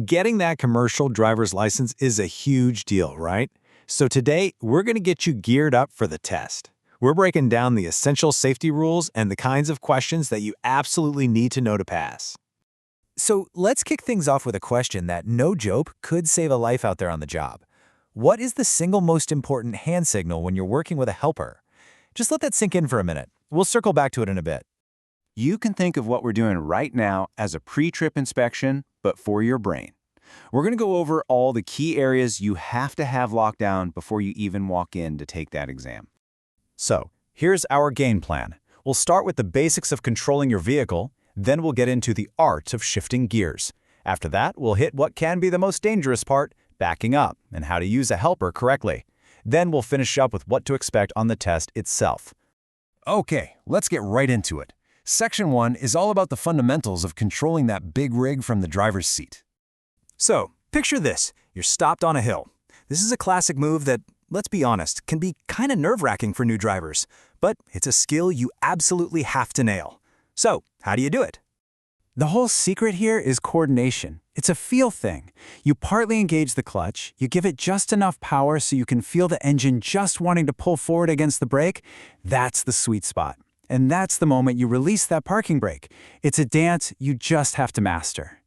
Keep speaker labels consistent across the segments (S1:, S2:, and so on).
S1: Getting that commercial driver's license is a huge deal, right? So today, we're going to get you geared up for the test. We're breaking down the essential safety rules and the kinds of questions that you absolutely need to know to pass.
S2: So let's kick things off with a question that, no joke, could save a life out there on the job. What is the single most important hand signal when you're working with a helper? Just let that sink in for a minute. We'll circle back to it in a bit.
S3: You can think of what we're doing right now as a pre-trip inspection, but for your brain. We're going to go over all the key areas you have to have locked down before you even walk in to take that exam.
S2: So, here's our game plan. We'll start with the basics of controlling your vehicle, then we'll get into the art of shifting gears. After that, we'll hit what can be the most dangerous part, backing up, and how to use a helper correctly. Then we'll finish up with what to expect on the test itself.
S4: Okay, let's get right into it. Section 1 is all about the fundamentals of controlling that big rig from the driver's seat.
S2: So, picture this. You're stopped on a hill. This is a classic move that, let's be honest, can be kind of nerve-wracking for new drivers, but it's a skill you absolutely have to nail. So, how do you do it? The whole secret here is coordination. It's a feel thing. You partly engage the clutch, you give it just enough power so you can feel the engine just wanting to pull forward against the brake. That's the sweet spot. And that's the moment you release that parking brake. It's a dance you just have to master.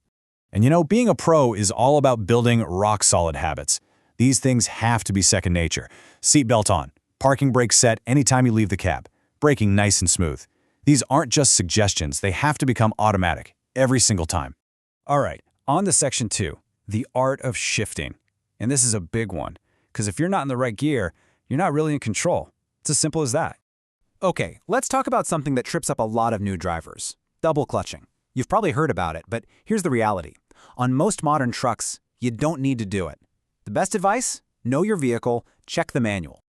S4: And you know, being a pro is all about building rock-solid habits. These things have to be second nature. Seatbelt on, parking brake set anytime you leave the cab, braking nice and smooth. These aren't just suggestions, they have to become automatic, every single time. All right, on to Section 2, the art of shifting. And this is a big one, because if you're not in the right gear, you're not really in control. It's as simple as that.
S2: Okay, let's talk about something that trips up a lot of new drivers. Double clutching. You've probably heard about it, but here's the reality. On most modern trucks, you don't need to do it. The best advice? Know your vehicle, check the manual.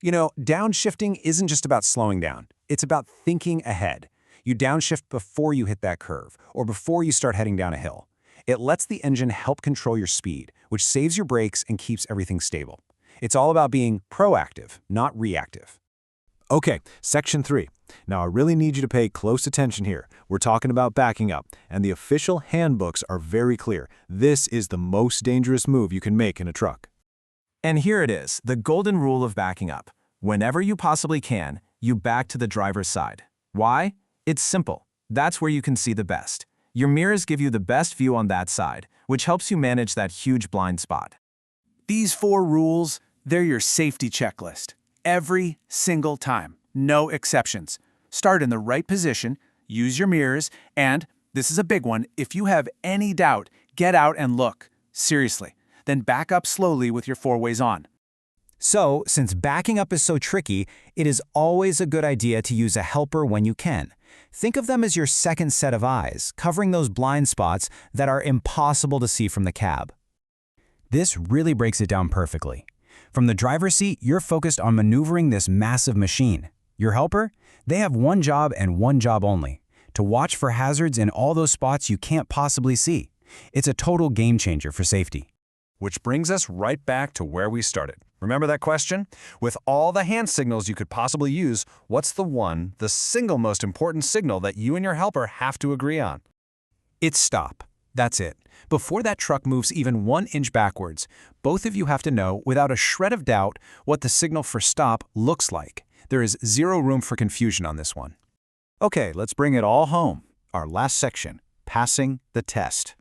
S2: You know, downshifting isn't just about slowing down. It's about thinking ahead. You downshift before you hit that curve, or before you start heading down a hill. It lets the engine help control your speed, which saves your brakes and keeps everything stable. It's all about being proactive, not reactive.
S4: Okay, Section 3. Now I really need you to pay close attention here. We're talking about backing up, and the official handbooks are very clear. This is the most dangerous move you can make in a truck.
S2: And here it is, the golden rule of backing up. Whenever you possibly can, you back to the driver's side. Why? It's simple. That's where you can see the best. Your mirrors give you the best view on that side, which helps you manage that huge blind spot. These 4 rules, they're your safety checklist. Every single time. No exceptions. Start in the right position, use your mirrors, and, this is a big one, if you have any doubt, get out and look. Seriously. Then back up slowly with your 4-ways on. So, since backing up is so tricky, it is always a good idea to use a helper when you can. Think of them as your second set of eyes, covering those blind spots that are impossible to see from the cab. This really breaks it down perfectly. From the driver's seat, you're focused on maneuvering this massive machine. Your helper? They have one job and one job only: to watch for hazards in all those spots you can't possibly see. It's a total game changer for safety.
S4: Which brings us right back to where we started. Remember that question? With all the hand signals you could possibly use, what's the single most important signal that you and your helper have to agree on?
S2: It's stop. That's it. Before that truck moves even 1 inch backwards, both of you have to know, without a shred of doubt, what the signal for stop looks like. There is zero room for confusion on this one. Okay, let's bring it all home. Our last section, passing the test.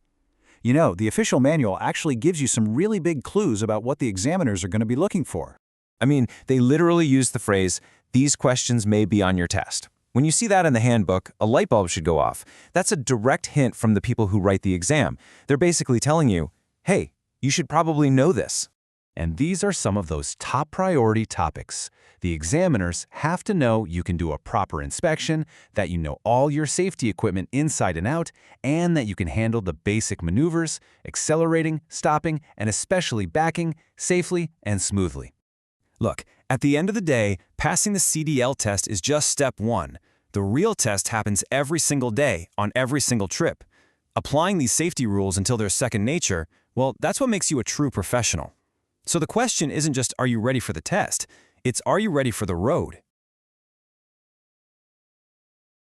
S2: You know, the official manual actually gives you some really big clues about what the examiners are going to be looking for.
S5: I mean, they literally use the phrase, "These questions may be on your test." When you see that in the handbook, a light bulb should go off. That's a direct hint from the people who write the exam. They're basically telling you, hey, you should probably know this.
S3: And these are some of those top priority topics. The examiners have to know you can do a proper inspection, that you know all your safety equipment inside and out, and that you can handle the basic maneuvers, accelerating, stopping, and especially backing safely and smoothly.
S4: Look, at the end of the day, passing the CDL test is just step 1. The real test happens every single day, on every single trip. Applying these safety rules until they're second nature, well, that's what makes you a true professional. So the question isn't just, are you ready for the test? It's, are you ready for the road?